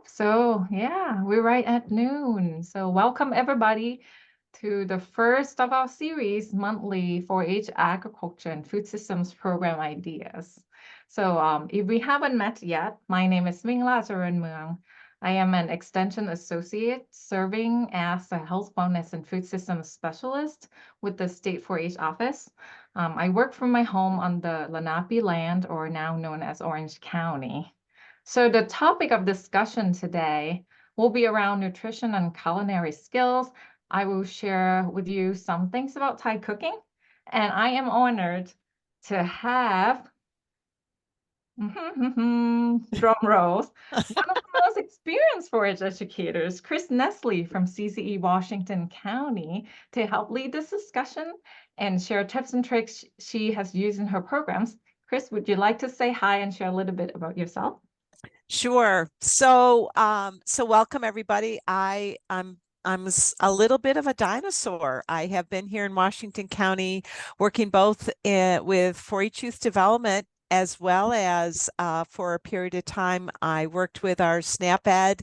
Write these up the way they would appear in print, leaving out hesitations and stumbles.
So yeah, we're right at noon. So welcome everybody to the first of our series, monthly 4-H Agriculture and Food Systems Program Ideas. So if we haven't met yet, my name is Mingla Charoenmuang. I am an Extension Associate serving as a Health, Wellness, and Food Systems Specialist with the State 4-H Office. I work from my home on the Lenape land, or now known as Orange County. So the topic of discussion today will be around nutrition and culinary skills. I will share with you some things about Thai cooking, and I am honored to have, drum rolls, one of the most experienced forage educators, Chrys Nestle from CCE Washington County, to help lead this discussion and share tips and tricks she has used in her programs. Chrys, would you like to say hi and share a little bit about yourself? Sure. So welcome everybody. I'm a little bit of a dinosaur. I have been here in Washington County working both with 4-H youth development as well as for a period of time I worked with our SNAP Ed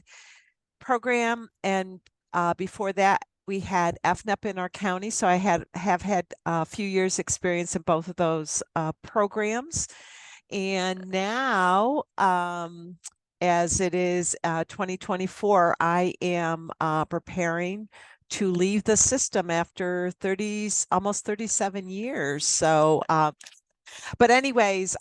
program, and before that we had FNEP in our county. So I have had a few years experience in both of those programs. And now, as it is 2024, I am preparing to leave the system after almost 37 years. So, but anyways,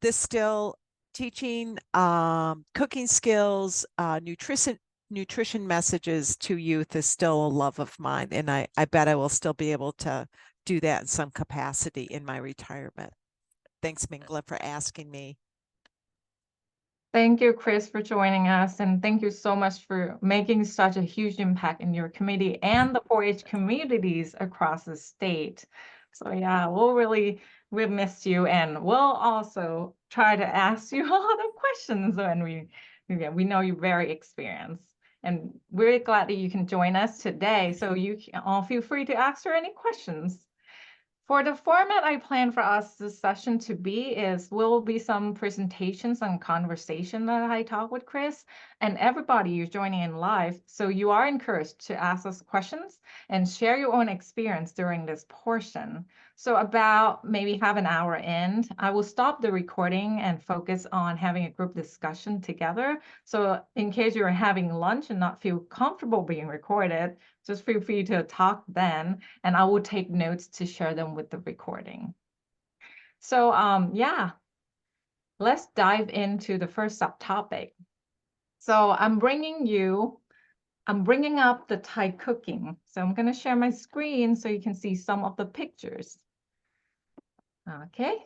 this still teaching cooking skills, nutrition messages to youth is still a love of mine. And I bet I will still be able to do that in some capacity in my retirement. Thanks, Mingla, for asking me. Thank you, Chrys, for joining us. And thank you so much for making such a huge impact in your committee and the 4-H communities across the state. So yeah, we'll miss you, and we'll also try to ask you a lot of questions when we know you're very experienced. And we're glad that you can join us today. So you can all feel free to ask her any questions. For the format I plan for us this session to be will be some presentations and conversation that I talk with Chrys, and everybody is joining in live. So you are encouraged to ask us questions and share your own experience during this portion. So about maybe half an hour in, I will stop the recording and focus on having a group discussion together. So in case you're having lunch and not feel comfortable being recorded, just feel free to talk then, and I will take notes to share them with the recording. So yeah, let's dive into the first subtopic. So I'm bringing up the Thai cooking. So I'm going to share my screen so you can see some of the pictures. Okay.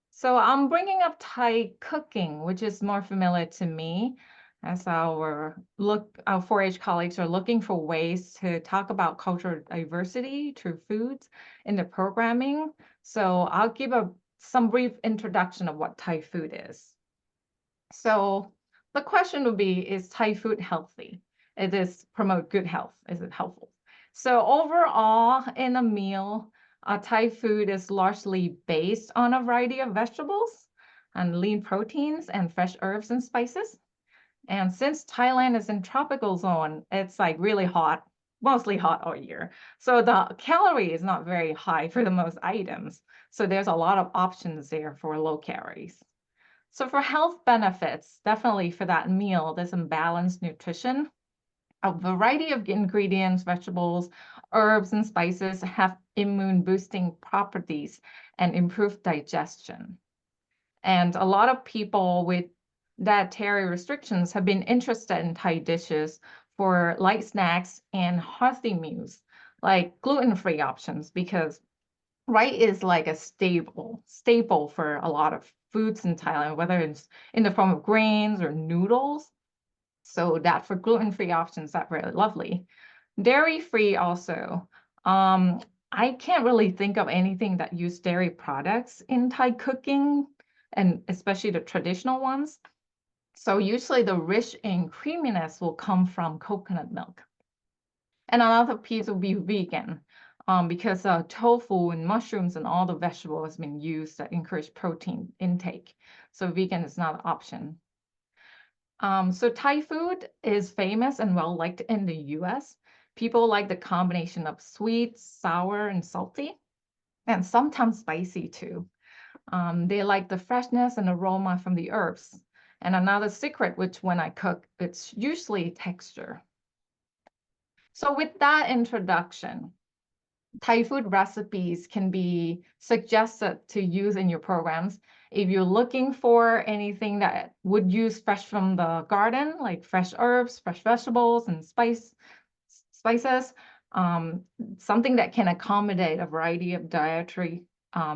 So I'm bringing up Thai cooking, which is more familiar to me, as our 4-H colleagues are looking for ways to talk about cultural diversity through foods in the programming. So I'll give some brief introduction of what Thai food is. So the question would be, is Thai food healthy? It is promote good health. Is it helpful? So overall, in a meal, Thai food is largely based on a variety of vegetables and lean proteins and fresh herbs and spices. And since Thailand is in tropical zone, it's like really hot, mostly hot all year. So the calorie is not very high for the most items. So there's a lot of options there for low calories. So for health benefits, definitely for that meal, there's some balanced nutrition. A variety of ingredients, vegetables, herbs, and spices have immune boosting properties and improve digestion. And a lot of people with dietary restrictions have been interested in Thai dishes for light snacks and hearty meals, like gluten-free options, because rice is like a staple for a lot of foods in Thailand, whether it's in the form of grains or noodles. So that for gluten-free options, that's really lovely. Dairy-free also. I can't really think of anything that use dairy products in Thai cooking, and especially the traditional ones. So usually the rich in creaminess will come from coconut milk. And another piece will be vegan, because tofu and mushrooms and all the vegetables has been used that encourage protein intake. So vegan is not an option. So Thai food is famous and well liked in the US. People like the combination of sweet, sour, and salty, and sometimes spicy too. They like the freshness and aroma from the herbs. And another secret, which when I cook, it's usually texture. So with that introduction, Thai food recipes can be suggested to use in your programs. If you're looking for anything that would use fresh from the garden, like fresh herbs, fresh vegetables, and spices, um, something that can accommodate a variety of dietary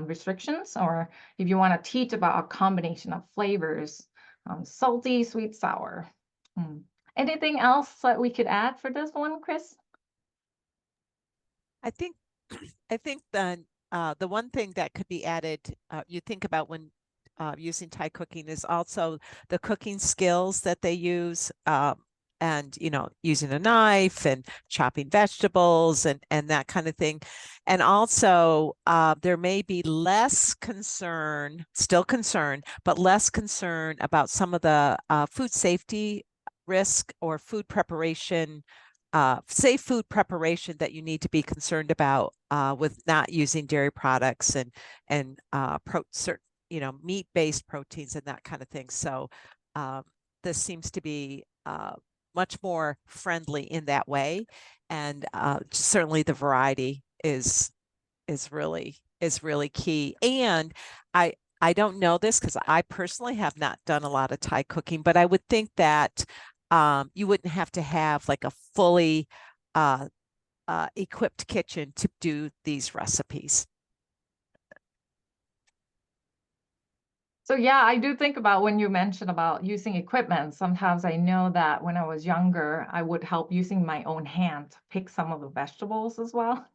restrictions, or if you want to teach about a combination of flavors, salty, sweet, sour. Mm. Anything else that we could add for this one, Chrys? I think I think the one thing that could be added, you think about when using Thai cooking is also the cooking skills that they use, and using a knife and chopping vegetables and that kind of thing. And also, there may be less concern, still concern, but less concern about some of the food safety risk or food preparation, safe food preparation that you need to be concerned about with not using dairy products and certain meat-based proteins and that kind of thing. So this seems to be much more friendly in that way, and certainly the variety is really key. And I don't know this because I personally have not done a lot of Thai cooking, but I would think that you wouldn't have to have like a fully equipped kitchen to do these recipes. So yeah, I do think about when you mentioned about using equipment. Sometimes I know that when I was younger, I would help using my own hand to pick some of the vegetables as well.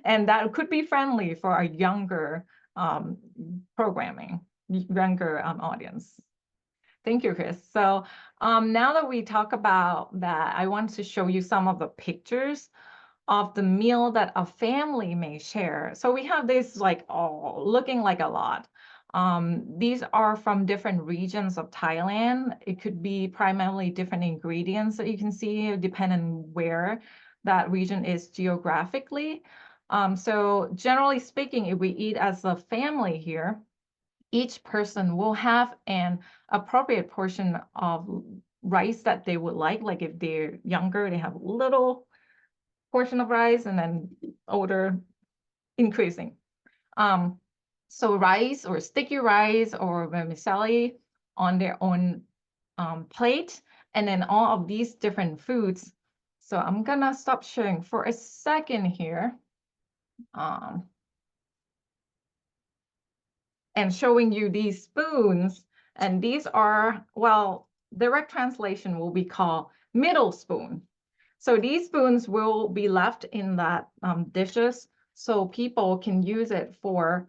And that could be friendly for a younger um, programming, younger audience. Thank you, Chrys. So now that we talk about that, I want to show you some of the pictures of the meal that a family may share. So we have this like, oh, looking like a lot. These are from different regions of Thailand. It could be primarily different ingredients that you can see depending where that region is geographically. So generally speaking, if we eat as a family here, each person will have an appropriate portion of rice that they would like if they're younger, they have little portion of rice, and then older increasing. So rice or sticky rice or vermicelli on their own plate, and then all of these different foods. So I'm gonna stop sharing for a second here. And showing you these spoons. And these are, well, direct translation will be called middle spoon. So these spoons will be left in that dishes so people can use it for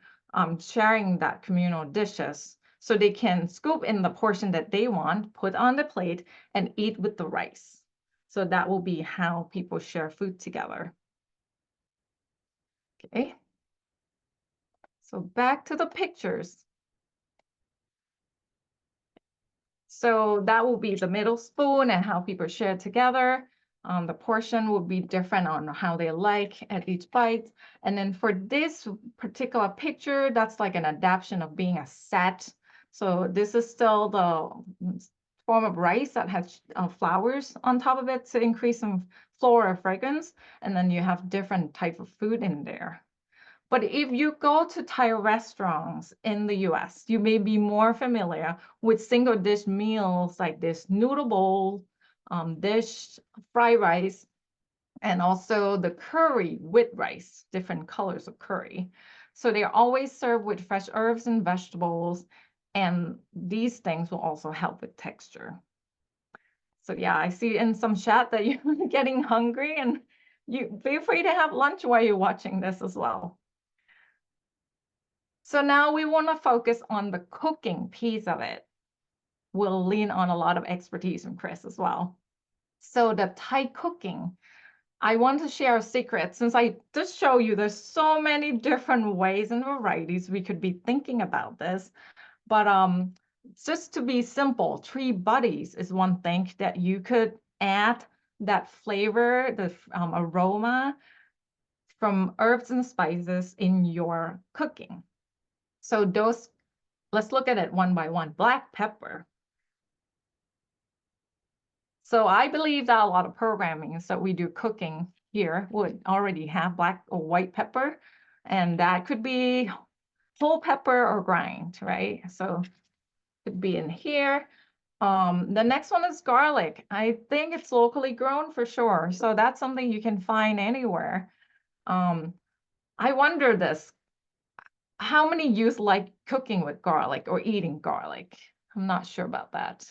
sharing that communal dishes. So they can scoop in the portion that they want, put on the plate, and eat with the rice. So that will be how people share food together. Okay. So back to the pictures. So that will be the middle spoon and how people share together. The portion will be different on how they like at each bite. And then for this particular picture, that's like an adaptation of being a set. So this is still the form of rice that has flowers on top of it to increase some floral fragrance. And then you have different type of food in there. But if you go to Thai restaurants in the US, you may be more familiar with single dish meals like this noodle bowl dish, fried rice, and also the curry with rice, different colors of curry. So they're always served with fresh herbs and vegetables, and these things will also help with texture. So yeah, I see in some chat that you're getting hungry, and you feel free to have lunch while you're watching this as well. So now we want to focus on the cooking piece of it. We'll lean on a lot of expertise from Chrys as well. So the Thai cooking, I want to share a secret since I just show you there's so many different ways and varieties we could be thinking about this. But just to be simple, 3 buddies is one thing that you could add that flavor, the aroma from herbs and spices in your cooking. So those, let's look at it one by one. Black pepper. So I believe that a lot of programming that we do cooking here would already have black or white pepper, and that could be whole pepper or grind, right? So could be in here. The next one is garlic. I think it's locally grown for sure. So that's something you can find anywhere. I wonder this, how many use like cooking with garlic or eating garlic? I'm not sure about that.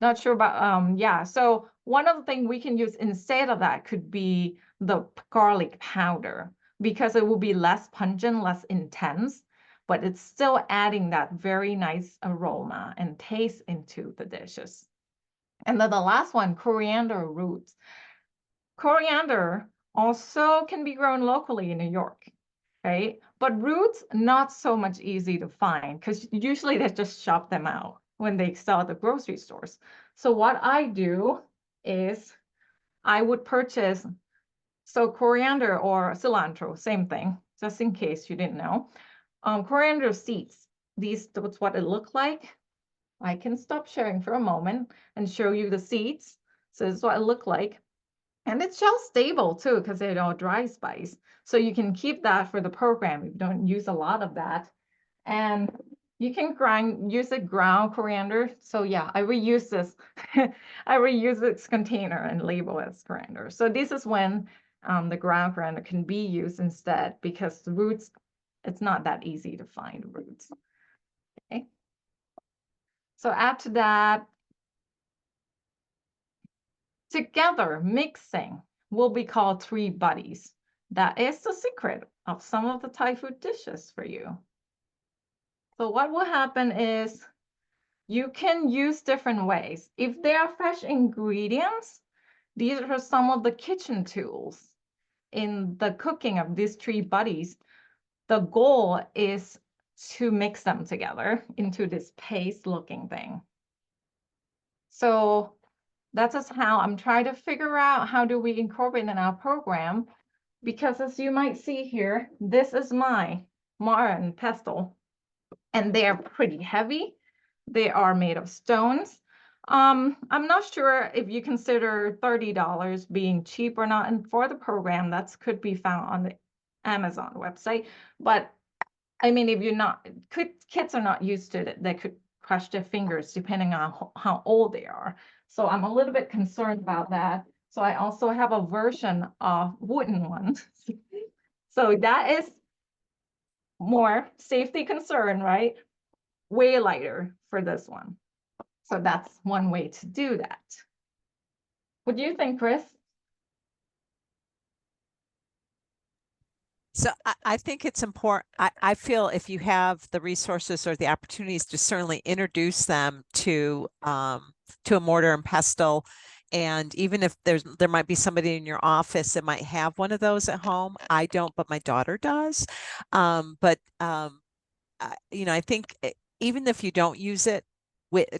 Not sure about, yeah. So one of the things we can use instead of that could be the garlic powder because it will be less pungent, less intense, but it's still adding that very nice aroma and taste into the dishes. And then the last one, coriander roots. Coriander also can be grown locally in New York, right? But roots, not so much easy to find because usually they just shop them out when they sell at the grocery stores. So what I do is I would purchase, so coriander or cilantro, same thing, just in case you didn't know. Coriander seeds, that's what it looked like. I can stop sharing for a moment and show you the seeds. So this is what it looked like. And it's shelf stable too, because they're all dry spice. So you can keep that for the program. You don't use a lot of that. And you can use a ground coriander. So yeah, I reuse this. I reuse this container and label as coriander. So this is when the ground coriander can be used instead because the roots, it's not that easy to find roots. Okay. So after that, together mixing will be called 3 buddies. That is the secret of some of the Thai food dishes for you. So what will happen is you can use different ways. If they are fresh ingredients, these are some of the kitchen tools in the cooking of these 3 buddies. The goal is to mix them together into this paste looking thing. So that's just how I'm trying to figure out how do we incorporate in our program, because as you might see here, this is my mortar and pestle, and they are pretty heavy. They are made of stones. I'm not sure if you consider $30 being cheap or not, and for the program, that could be found on the Amazon website. But I mean, if you're not, kids are not used to it, they could crush their fingers depending on how old they are. So I'm a little bit concerned about that. So I also have a version of wooden ones. So that is more safety concern, right? Way lighter for this one. So that's one way to do that. What do you think, Chrys? So I think it's important. I feel if you have the resources or the opportunities to certainly introduce them to a mortar and pestle, and even if there might be somebody in your office that might have one of those at home. I don't, but my daughter does. I think even if you don't use it,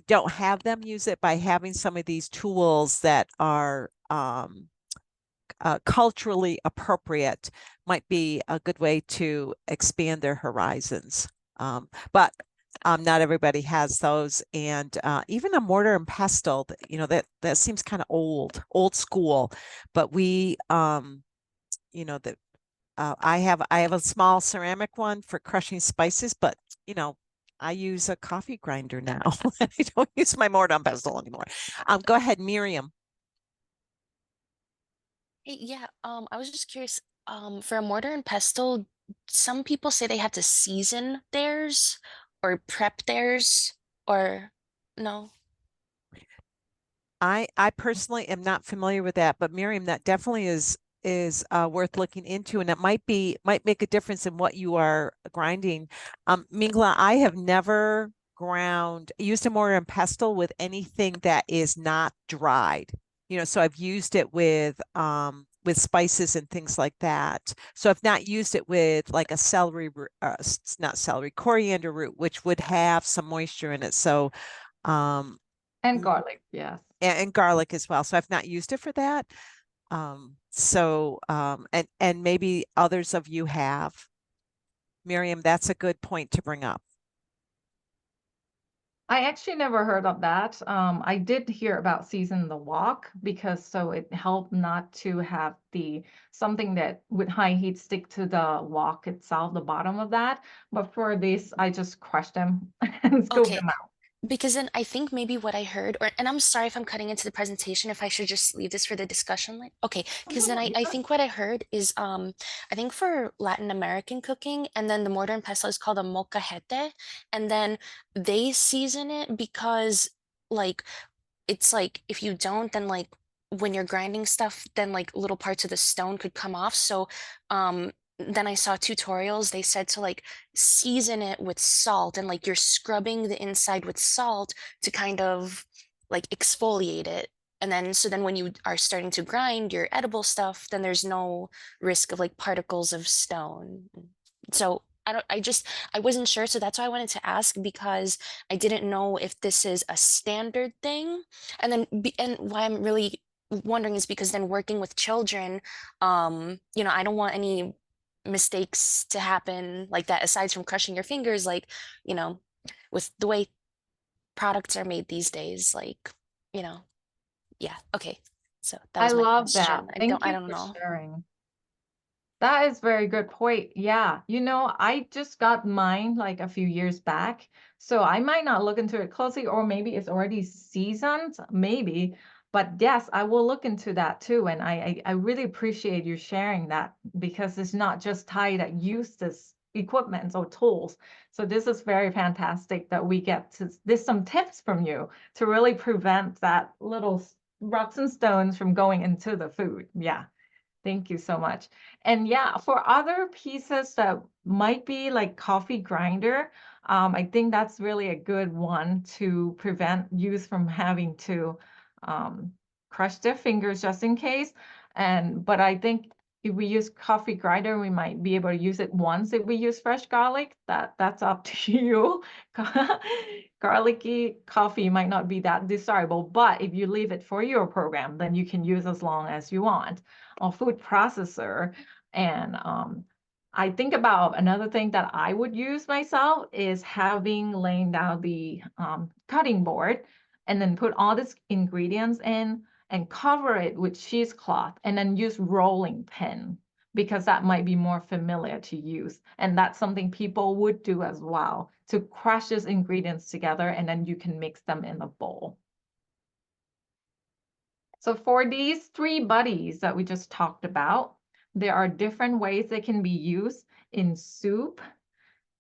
don't have them use it, by having some of these tools that are culturally appropriate might be a good way to expand their horizons. But not everybody has those, and even a mortar and pestle, that seems kind of old school. But we, that I have a small ceramic one for crushing spices, but I use a coffee grinder now. I don't use my mortar and pestle anymore. Go ahead, Miriam. Hey, yeah, I was just curious, for a mortar and pestle, some people say they have to season theirs or prep theirs, or no? I personally am not familiar with that, but Miriam, that definitely is worth looking into, and it might make a difference in what you are grinding. Mingla, I have never used a mortar and pestle with anything that is not dried. So I've used it with with spices and things like that. So I've not used it with like a celery, not celery, coriander root, which would have some moisture in it. So, And garlic, yes. and garlic as well. So I've not used it for that. And maybe others of you have. Miriam, that's a good point to bring up. I actually never heard of that. I did hear about season the wok because so it helped not to have something that with high heat stick to the wok itself, the bottom of that. But for this, I just crushed them and scooped Okay. them out. Because then I think maybe what I heard, and I'm sorry if I'm cutting into the presentation, if I should just leave this for the discussion. Like, okay, because then I think what I heard is I think for Latin American cooking, and then the mortar and pestle is called a molcajete, and then they season it because like it's like if you don't, then like when you're grinding stuff, then like little parts of the stone could come off. So then I saw tutorials, they said to like season it with salt and like you're scrubbing the inside with salt to kind of like exfoliate it. And then so then when you are starting to grind your edible stuff, then there's no risk of like particles of stone. So I wasn't sure. So that's why I wanted to ask because I didn't know if this is a standard thing. And then and why I'm really wondering is because then working with children, I don't want any mistakes to happen like that aside from crushing your fingers, like, with the way products are made these days, like, yeah. Okay. So that I was my love that. question. I Thank you don't for know. sharing. That is very good point. Yeah. I just got mine like a few years back. So I might not look into it closely, or maybe it's already seasoned, maybe. But yes, I will look into that too. And I really appreciate you sharing that because it's not just Thai that use this equipment or tools. So this is very fantastic that we get there's some tips from you to really prevent that little rocks and stones from going into the food. Yeah. Thank you so much. And yeah, for other pieces that might be like coffee grinder, I think that's really a good one to prevent youth from having to crush their fingers just in case. But I think if we use coffee grinder, we might be able to use it once if we use fresh garlic. That's up to you. Garlicky coffee might not be that desirable, but if you leave it for your program, then you can use as long as you want. Or food processor. And I think about another thing that I would use myself is having laying down the cutting board and then put all these ingredients in and cover it with cheesecloth and then use rolling pin because that might be more familiar to use. And that's something people would do as well to crush these ingredients together and then you can mix them in a bowl. So for these three buddies that we just talked about, there are different ways they can be used in soup,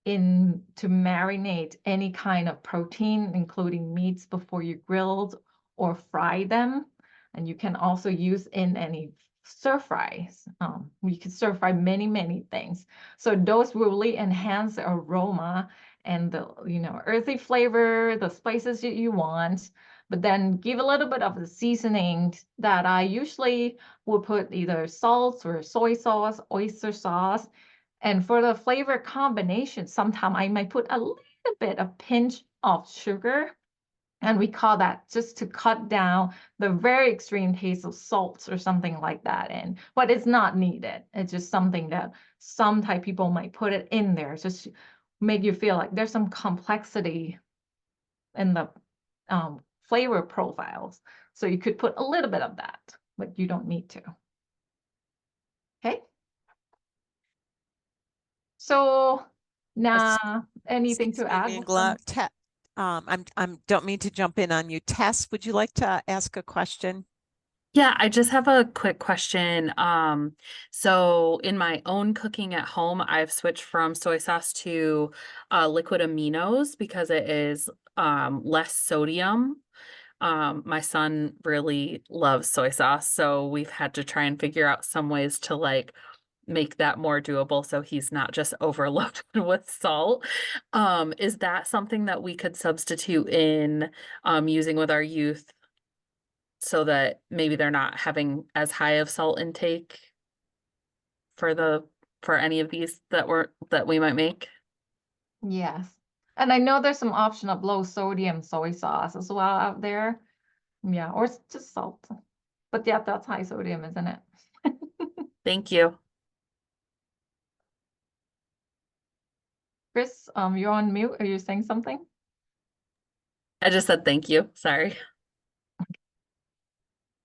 to marinate any kind of protein, including meats before you grilled or fry them. And you can also use in any stir fries. You can stir fry many, many things. So those will really enhance the aroma and the earthy flavor, the spices that you want. But then give a little bit of the seasoning that I usually would put either salt or soy sauce, oyster sauce. And for the flavor combination, sometimes I might put a little bit of pinch of sugar. And we call that just to cut down the very extreme taste of salts or something like that in. But it's not needed. It's just something that some Thai people might put it in there. Just make you feel like there's some complexity in the flavor profiles. So you could put a little bit of that, but you don't need to. Okay. So now, anything to add? Mingla, I'm don't mean to jump in on you. Tess, would you like to ask a question? Yeah, I just have a quick question. So in my own cooking at home, I've switched from soy sauce to liquid aminos because it is less sodium. My son really loves soy sauce, so we've had to try and figure out some ways to like make that more doable so he's not just overloaded with salt. Is that something that we could substitute in using with our youth? so that maybe they're not having as high of salt intake for any of these that we might make. Yes. And I know there's some option of low sodium soy sauce as well out there. Yeah, or it's just salt. But yeah, that's high sodium, isn't it? Thank you. Chris, you're on mute. Are you saying something? I just said thank you. Sorry.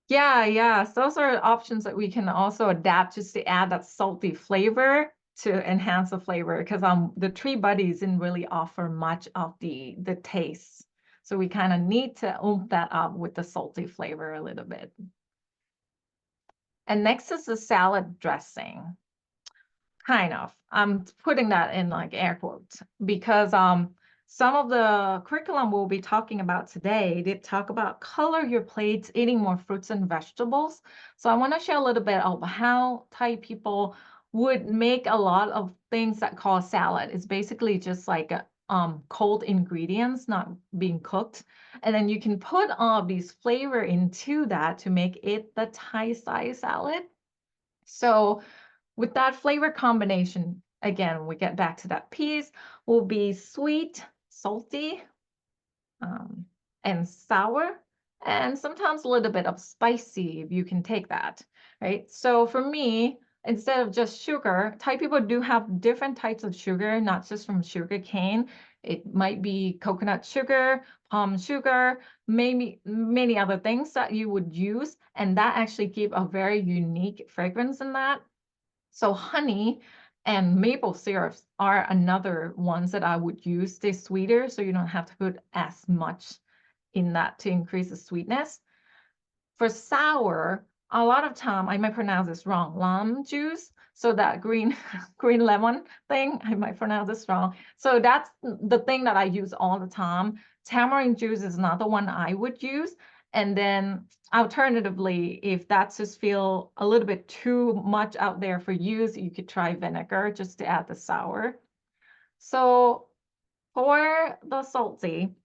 Yeah. So those are options that we can also adapt just to add that salty flavor to enhance the flavor, because the Tree Buddies didn't really offer much of the taste. So we kind of need to oomph that up with the salty flavor a little bit. And next is the salad dressing. Kind of. I'm putting that in like air quotes because some of the curriculum we'll be talking about today, they talk about color your plates, eating more fruits and vegetables. So I want to share a little bit of how Thai people would make a lot of things that call salad. It's basically just like cold ingredients not being cooked. And then you can put all of these flavor into that to make it the Thai style salad. So with that flavor combination, again, we get back to that piece, will be sweet, salty, and sour, and sometimes a little bit of spicy if you can take that, right? So for me, instead of just sugar, Thai people do have different types of sugar, not just from sugar cane. It might be coconut sugar, palm sugar, maybe many other things that you would use, and that actually give a very unique fragrance in that. So honey and maple syrups are another ones that I would use. They're sweeter, so you don't have to put as much in that to increase the sweetness. For sour, a lot of time, I might pronounce this wrong, lime juice. So that green lemon thing, I might pronounce this wrong. So that's the thing that I use all the time. Tamarind juice is not the one I would use. And then alternatively, if that's just feel a little bit too much out there for use, you could try vinegar just to add the sour. So for the salty,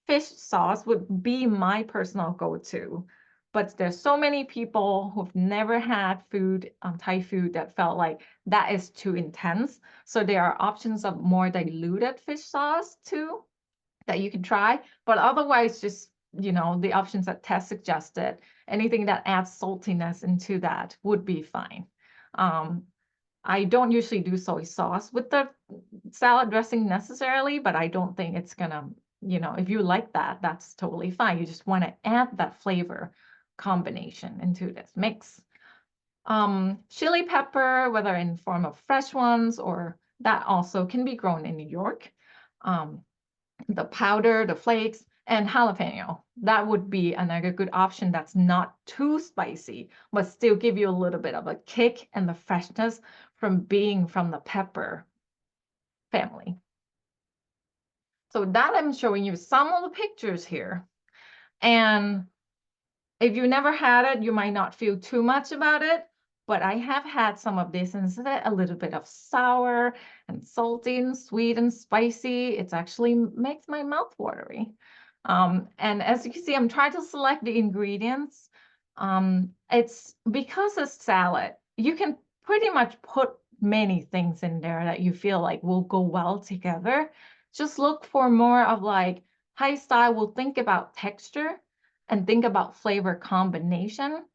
fish sauce would be my personal go-to. But there's so many people who've never had food, Thai food, that felt like that is too intense. So there are options of more diluted fish sauce too that you can try. But otherwise, just, the options that Tess suggested, anything that adds saltiness into that would be fine. I don't usually do soy sauce with the salad dressing necessarily, but I don't think it's gonna, if you like that, that's totally fine. You just want to add that flavor combination into this mix. Chili pepper, whether in form of fresh ones or that also can be grown in New York. The powder, the flakes, and jalapeno. That would be another good option that's not too spicy, but still give you a little bit of a kick and the freshness from being from the pepper family. So that I'm showing you some of the pictures here. And if you never had it, you might not feel too much about it, but I have had some of this and it's a little bit of sour and salty and sweet and spicy. It's actually makes my mouth watery. And as you can see, I'm trying to select the ingredients. It's because it's salad, you can pretty much put many things in there that you feel like will go well together. Just look for more of like high style will think about texture and think about flavor combination.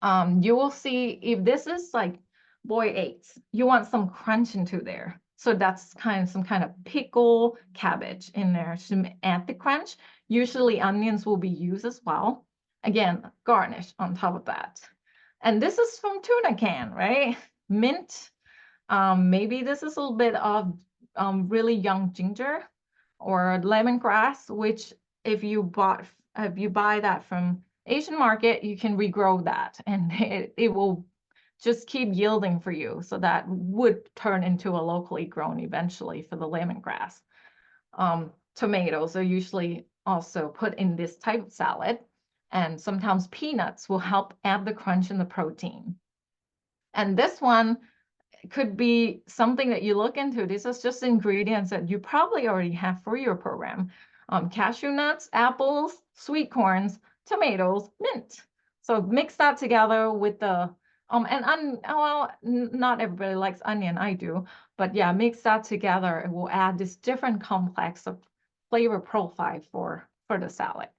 You will see if this is like boy eights, you want some crunch into there. So that's some kind of pickle cabbage in there to add the crunch. Usually onions will be used as well. Again, garnish on top of that. And this is from tuna can, right? Mint. Maybe this is a little bit of really young ginger or lemongrass, which if you buy that from Asian market, you can regrow that and it will just keep yielding for you. So that would turn into a locally grown eventually for the lemongrass. Tomatoes are usually also put in this type of salad, and sometimes peanuts will help add the crunch and the protein. And this one could be something that you look into. This is just ingredients that you probably already have for your program. Cashew nuts, apples, sweet corns, tomatoes, mint. So mix that together with the well, not everybody likes onion, I do, but yeah, mix that together. It will add this different complex of flavor profile for the salad.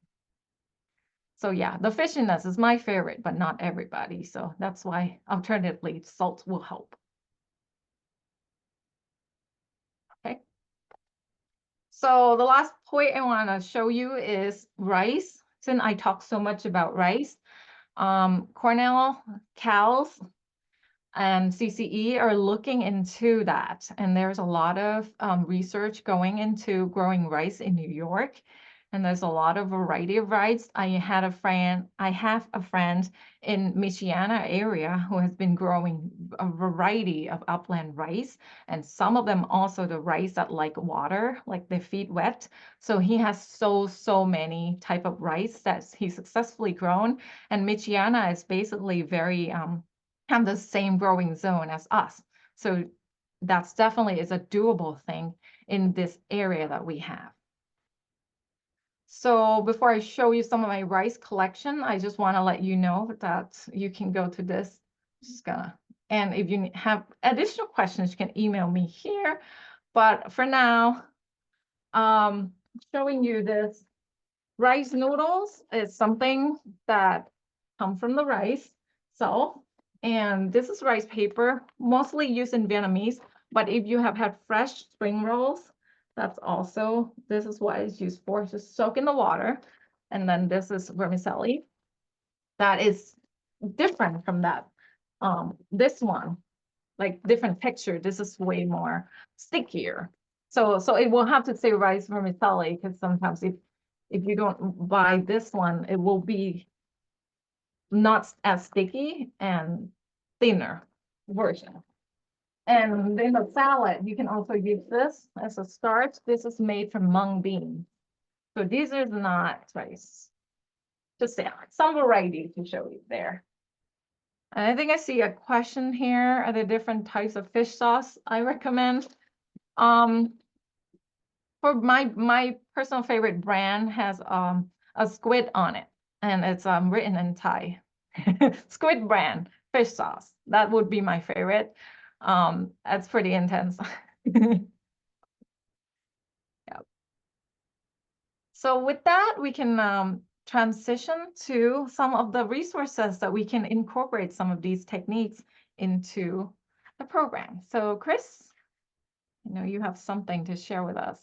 So yeah, the fishiness is my favorite, but not everybody. So that's why alternatively salt will help. Okay. So the last point I want to show you is rice. Since I talk so much about rice, Cornell, Cal's, and CCE are looking into that. And there's a lot of research going into growing rice in New York. And there's a lot of variety of rice. I have a friend in Michiana area who has been growing a variety of upland rice. And some of them also the rice that like water, like their feet wet. So he has so many type of rice that he successfully grown. And Michiana is basically very have the same growing zone as us. So that's definitely is a doable thing in this area that we have. So before I show you some of my rice collection, I just want to let you know that you can go to this. And if you have additional questions, you can email me here. But for now, showing you this rice noodles is something that come from the rice. So, and this is rice paper, mostly used in Vietnamese. But if you have had fresh spring rolls, that's also, this is what it's used for, just soak in the water. And then this is vermicelli. That is different from that. This one, like different texture, this is way more stickier. So it will have to say rice vermicelli, because sometimes if you don't buy this one, it will be not as sticky and thinner version. And in the salad, you can also use this as a starch. This is made from mung bean. So these are not rice, just salad. Some variety to show you there. And I think I see a question here. Are there different types of fish sauce I recommend? For my personal favorite brand has a squid on it, and it's written in Thai. Squid brand fish sauce. That would be my favorite. That's pretty intense. Yeah. So with that, we can transition to some of the resources that we can incorporate some of these techniques into the program. So Chrys, I know you have something to share with us.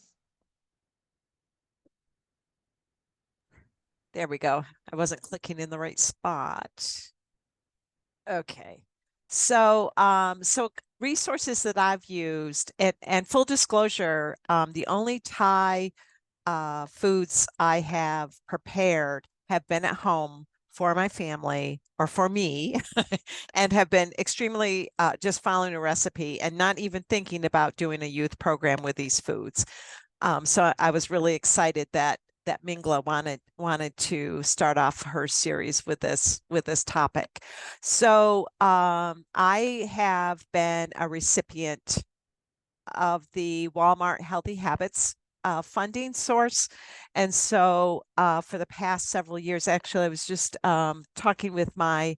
There we go. I wasn't clicking in the right spot. Okay. So, so resources that I've used, and full disclosure, the only Thai foods I have prepared have been at home for my family or for me and have been extremely just following a recipe and not even thinking about doing a youth program with these foods. So I was really excited that Mingla wanted to start off her series with this topic. So I have been a recipient of the Walmart Healthy Habits funding source. And so for the past several years, actually, I was just talking with my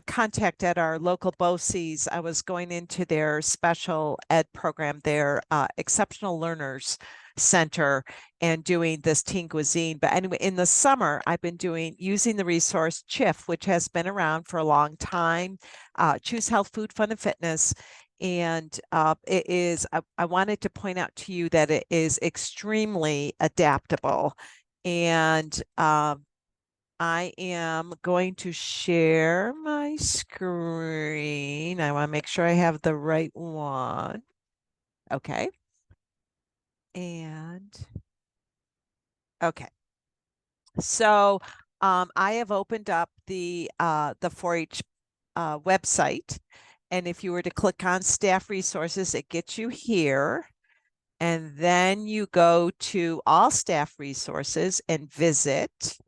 contact at our local BOCES. I was going into their special ed program, their Exceptional Learners Center, and doing this Teen Cuisine. But anyway, in the summer, I've been using the resource CHFFF, which has been around for a long time, Choose Health, Food, Fun, and Fitness. And it is, I wanted to point out to you that it is extremely adaptable. And I am going to share my screen. I want to make sure I have the right one. Okay. And okay. So I have opened up the 4-H website. And if you were to click on staff resources, it gets you here. And then you go to all staff resources and visit.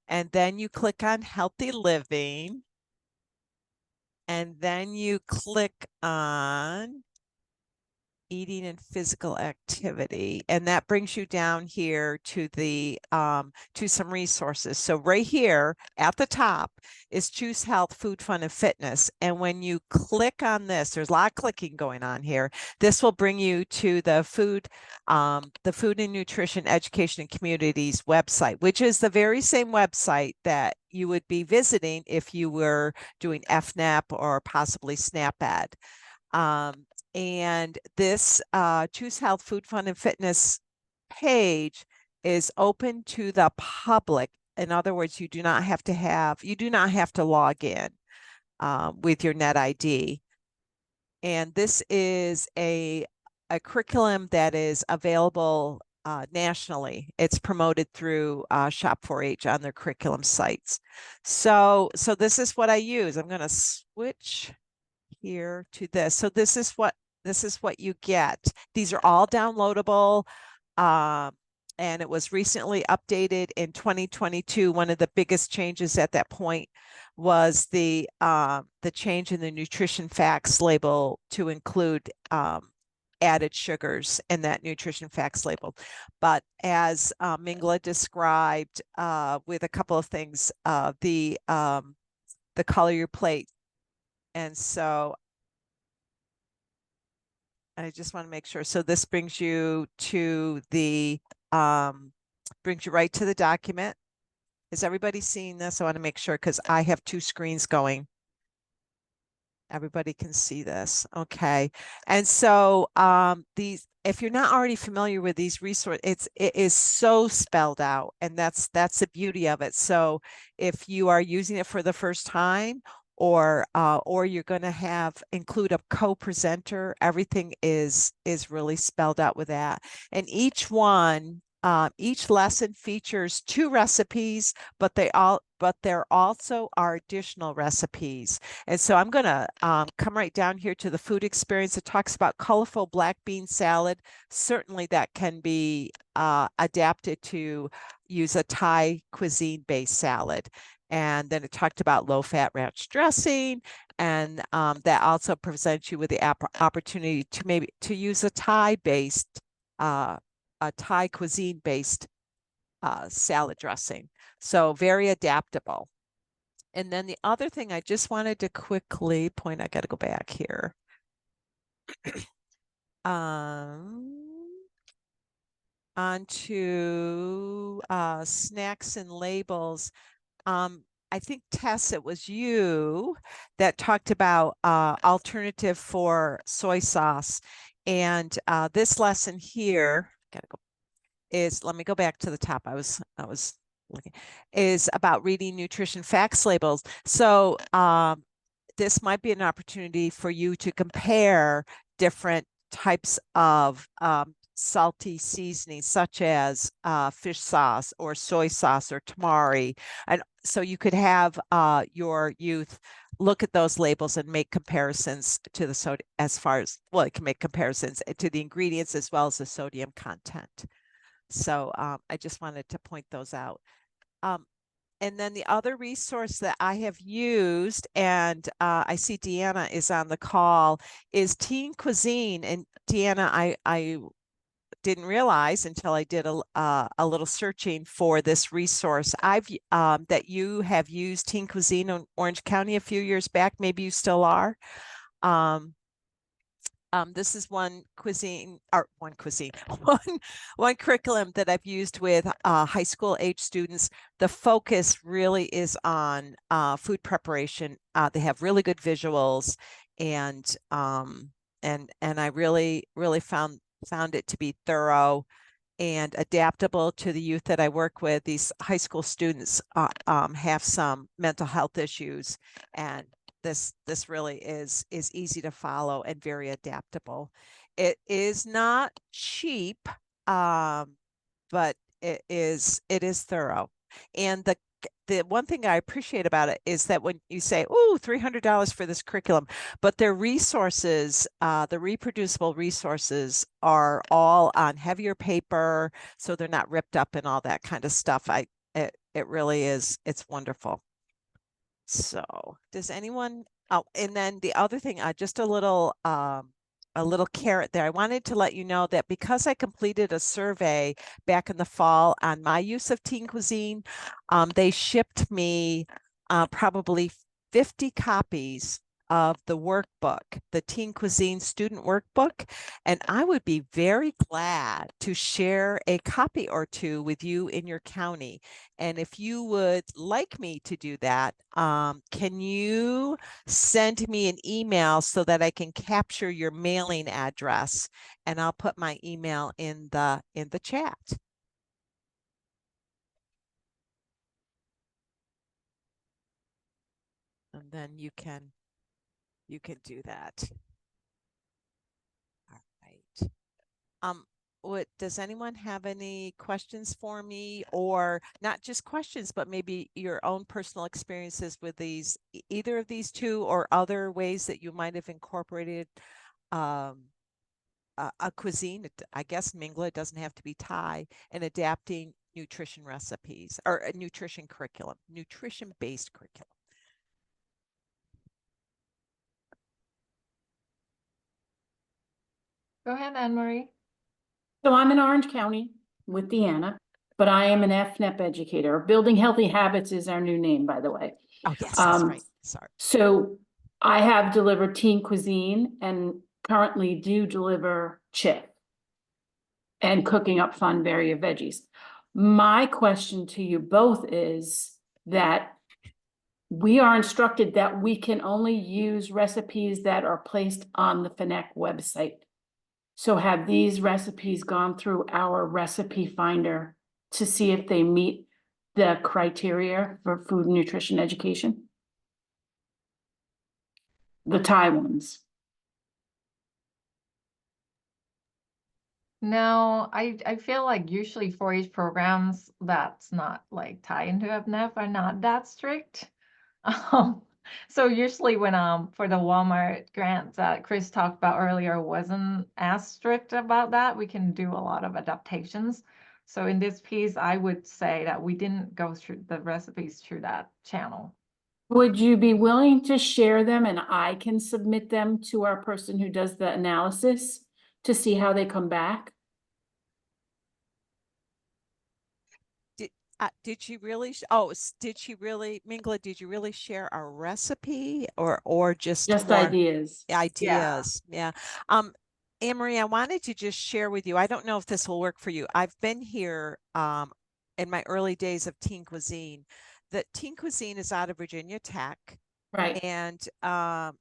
And then you click on healthy living. And then you click on eating and physical activity. And that brings you down here to the to some resources. So right here at the top is Choose Health, Food, Fun, and Fitness. And when you click on this, there's a lot of clicking going on here. This will bring you to the Food and Nutrition Education and Communities website, which is the very same website that you would be visiting if you were doing FNAP or possibly SNAP-Ed. And this Choose Health, Food, Fun, and Fitness page is open to the public. In other words, you do not have to log in with your net ID. And this is a curriculum that is available nationally. It's promoted through Shop 4-H on their curriculum sites. So this is what I use. I'm going to switch here to this. So this is what you get. These are all downloadable. And it was recently updated in 2022. One of the biggest changes at that point was the change in the nutrition facts label to include added sugars in that nutrition facts label. But as Mingla described with a couple of things, the color your plate. And so I just want to make sure. So this brings you to the brings you right to the document. Is everybody seeing this? I want to make sure because I have two screens going. Everybody can see this. Okay. And so if you're not already familiar with these resources, it is so spelled out, and that's the beauty of it. So if you are using it for the first time, or you're going to include a co-presenter, everything is really spelled out with that. And each lesson features 2 recipes, but there also are additional recipes. And so I'm going to come right down here to the food experience. It talks about colorful black bean salad. Certainly that can be adapted to use a Thai cuisine based salad. And then it talked about low-fat ranch dressing, and that also presents you with the opportunity to use a Thai-based, a Thai cuisine-based salad dressing. So very adaptable. And then the other thing I just wanted to quickly point, I got to go back here. Onto snacks and labels. I think, Tess, it was you that talked about alternative for soy sauce. And this lesson here, let me go back to the top. I was looking, is about reading nutrition facts labels. So this might be an opportunity for you to compare different types of salty seasoning, such as fish sauce or soy sauce or tamari. And so you could have your youth look at those labels and make comparisons to the sodium, as far as, well, it can make comparisons to the ingredients as well as the sodium content. So I just wanted to point those out. And then the other resource that I have used, and I see Deanna is on the call, is Teen Cuisine. And Deanna, I didn't realize until I did a little searching for this resource. That you have used Teen Cuisine in Orange County a few years back. Maybe you still are. This is one curriculum that I've used with high school age students. The focus really is on food preparation. They have really good visuals, and I really found it to be thorough and adaptable to the youth that I work with. These high school students have some mental health issues, and this really is easy to follow and very adaptable. It is not cheap, but it is thorough. And the one thing I appreciate about it is that when you say, oh, $300 for this curriculum, but their resources, the reproducible resources, are all on heavier paper, so they're not ripped up and all that kind of stuff. It really is, it's wonderful. So does anyone, oh, and then the other thing, just a little a little carrot there. I wanted to let you know that because I completed a survey back in the fall on my use of Teen Cuisine, they shipped me probably 50 copies of the workbook, the Teen Cuisine student workbook. And I would be very glad to share a copy or two with you in your county. And if you would like me to do that, can you send me an email so that I can capture your mailing address? And I'll put my email in the chat. And then you can do that. All right. Does anyone have any questions for me, or not just questions, but maybe your own personal experiences with these, either of these two, or other ways that you might have incorporated a cuisine? I guess Mingla, it doesn't have to be Thai, and adapting nutrition recipes or a nutrition curriculum, nutrition-based curriculum. Go ahead, Anne Marie. So I'm in Orange County with Deanna, but I am an FNEP educator. Building Healthy Habits is our new name, by the way. Oh, yes, that's right. Sorry. So I have delivered Teen Cuisine and currently do deliver CHFFF and Cooking Up Fun Berry of Veggies. My question to you both is that we are instructed that we can only use recipes that are placed on the FNEC website. So have these recipes gone through our recipe finder to see if they meet the criteria for food and nutrition education? The Thai ones. No, I feel like usually 4-H programs that's not like tied into FNF are not that strict. So usually when for the Walmart grant that Chrys talked about earlier wasn't as strict about that, we can do a lot of adaptations. So in this piece, I would say that we didn't go through the recipes through that channel. Would you be willing to share them and I can submit them to our person who does the analysis to see how they come back? Did she really? Did she really, Mingla? Did you really share a recipe or just more ideas? Ideas, yeah. Anne Marie, I wanted to just share with you. I don't know if this will work for you. I've been here in my early days of Teen Cuisine. The Teen Cuisine is out of Virginia Tech. Right. And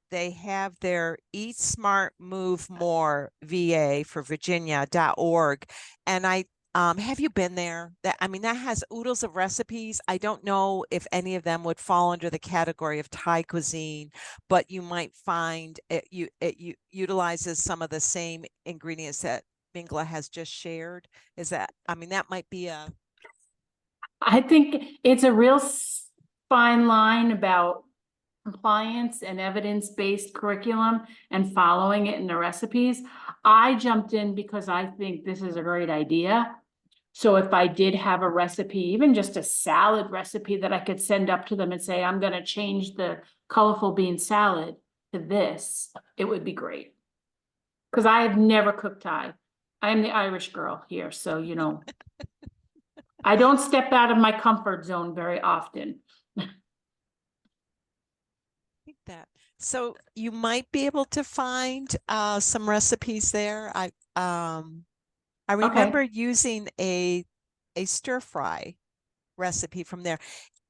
they have their Eat Smart Move More VA for Virginia.org. And have you been there? That has oodles of recipes. I don't know if any of them would fall under the category of Thai cuisine, but you might find it utilizes some of the same ingredients that Mingla has just shared. That might be a. I think it's a real fine line about compliance and evidence-based curriculum and following it in the recipes. I jumped in because I think this is a great idea. So if I did have a recipe, even just a salad recipe that I could send up to them and say, I'm going to change the colorful bean salad to this, it would be great. Because I have never cooked Thai. I am the Irish girl here. So, you know, I don't step out of my comfort zone very often. That. So you might be able to find some recipes there. I remember using a stir fry recipe from there.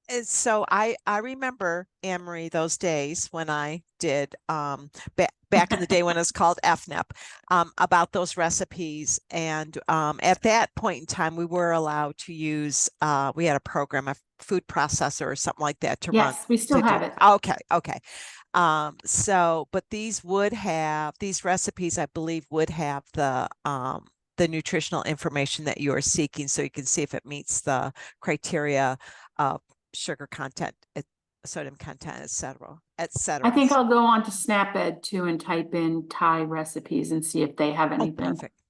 And so I remember, Anne Marie, those days when I did back in the day when it was called FNEP, about those recipes. And at that point in time, we were allowed to use, we had a program, a food processor or something like that to run. Yes, we still have it. Okay. But these recipes, I believe, would have the nutritional information that you are seeking, so you can see if it meets the criteria of sugar content, sodium content, etc. I think I'll go on to SnapEd too and type in Thai recipes and see if they have anything. Perfect.